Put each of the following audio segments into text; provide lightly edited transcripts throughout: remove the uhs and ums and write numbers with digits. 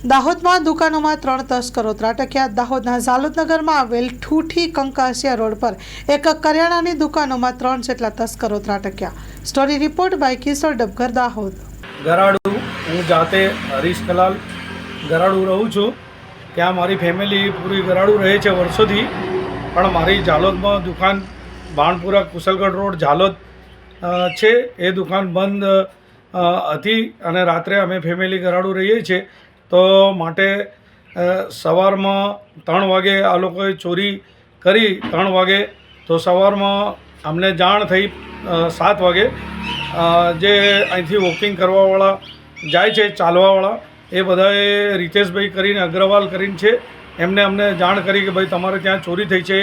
દાહોદમાં દુકાનોમાં 3 તસ્કરો ત્રાટક્યા। દાહોદના ઝાલોદનગરમાં આવેલ ઠૂઠી કંકાસિયા રોડ પર એક કરિયાણાની દુકાનોમાં 3 જેટલા તસ્કરો ત્રાટક્યા। સ્ટોરી રિપોર્ટ બાય કિશોર ડબગર, દાહોદ। ગરાડુ હું જાતે હરીશ કલાલ ગરાડુ રહું છું। ત્યાં મારી ફેમિલી પૂરી ગરાડુ રહે છે વર્ષોથી, પણ મારી ઝાલોદમાં દુકાન બાણપુરા કુશલગઢ રોડ ઝાલોદ છે। એ દુકાન બંધ હતી અને રાત્રે અમે ફેમિલી ગરાડુ રહીએ છીએ, તો માટે સવારમાં 3 વાગે આ લોકોએ ચોરી કરી। 3 વાગે તો સવારમાં અમને જાણ થઈ 7 વાગે જે અહીંથી વોકિંગ કરવાવાળા જાય છે, ચાલવાવાળા, એ બધાએ રીતેશભાઈ કરીને અગ્રવાલ કરીને છે, એમને અમને જાણ કરી કે ભાઈ તમારે ત્યાં ચોરી થઈ છે।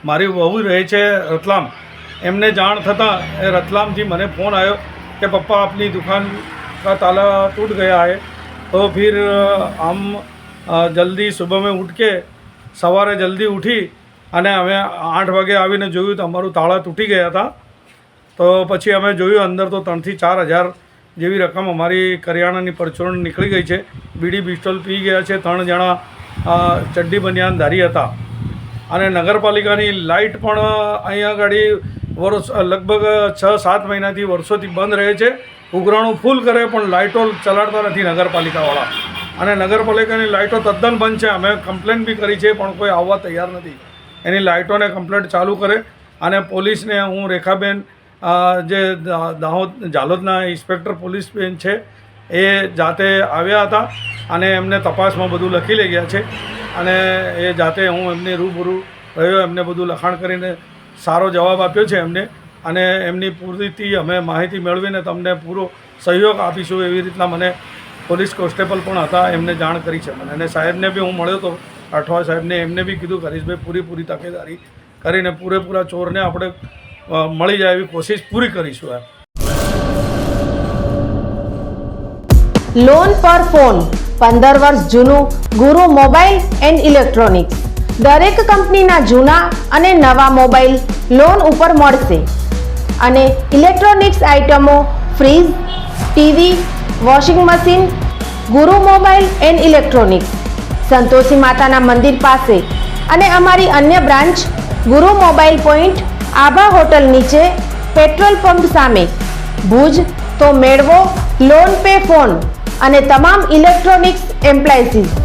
મારી બહુ રહે છે રતલામ। એમને જાણ થતાં એ રતલામથી મને फ़ोन आयो कि पप्पा अपनी दुकान का ताला टूट गया है। तो फिर हम जल्दी सुबह में उठ के सवारे जल्दी उठी અને અમે 8 વાગે આવીને જોયું તો અમારું તાળા તૂટી ગયા હતા। તો પછી અમે જોયું અંદર તો 3 થી 4 હજાર જેવી રકમ અમારી કરિયાણાની પરચુરણ નીકળી ગઈ છે। બીડી પિસ્તોલ પી ગયા છે। 3 જણા ચડ્ડી બનિયાનધારી હતા। અને નગરપાલિકાની લાઇટ પણ અહીંયા આગળ લગભગ 6-7 મહિનાથી વર્ષોથી બંધ રહે છે। ઉઘરાણું ફૂલ કરે પણ લાઇટો ચલાડતા નથી નગરપાલિકાવાળા, અને નગરપાલિકાની લાઇટો તદ્દન બંધ છે। અમે કમ્પ્લેન બી કરી છે પણ કોઈ આવવા તૈયાર નથી। એની લાઇટોને કમ્પ્લેટ ચાલુ કરે। અને પોલીસને હું રેખાબેન જે દાહોદ ઝાલોદના ઇન્સ્પેક્ટર પોલીસ બેન છે, એ જાતે આવ્યા હતા અને એમને તપાસમાં બધું લખી લઈ ગયા છે। અને એ જાતે હું એમની રૂબરૂ રહ્યો, એમને બધું લખાણ કરીને સારો જવાબ આપ્યો છે એમને। અને એમની પૂરતી અમે માહિતી મેળવીને તમને પૂરો સહયોગ આપીશું એવી રીતના મને પોલીસ કોન્સ્ટેબલ પણ હતા, એમને જાણ કરી છે મને। અને સાહેબને બી હું મળ્યો હતો, રાઠવા સાહેબને, એમને બી કીધું કે હરીશભાઈ પૂરી તકેદારી કરીને પૂરેપૂરા ચોરને આપણે મળી જાય એવી કોશિશ પૂરી કરીશું। લોન પર ફોન 15 વર્ષ જૂનું ગુરુ મોબાઈલ એન્ડ ઇલેક્ટ્રોનિક્સ। દરેક કંપનીના જૂના અને નવા મોબાઈલ લોન ઉપર મળશે, અને ઇલેક્ટ્રોનિક્સ આઇટમો ફ્રીજ, ટીવી, વોશિંગ મશીન। ગુરુ મોબાઈલ એન્ડ ઇલેક્ટ્રોનિક્સ સંતોષી માતાના મંદિર પાસે, અને અમારી અન્ય બ્રાન્ચ ગુરુ મોબાઈલ પોઈન્ટ આભા હોટલ નીચે, પેટ્રોલ પંપ સામે, ભુજ। તો મેળવો લોન પે ફોન અને તમામ ઇલેક્ટ્રોનિક્સ એપ્લાયન્સીસ।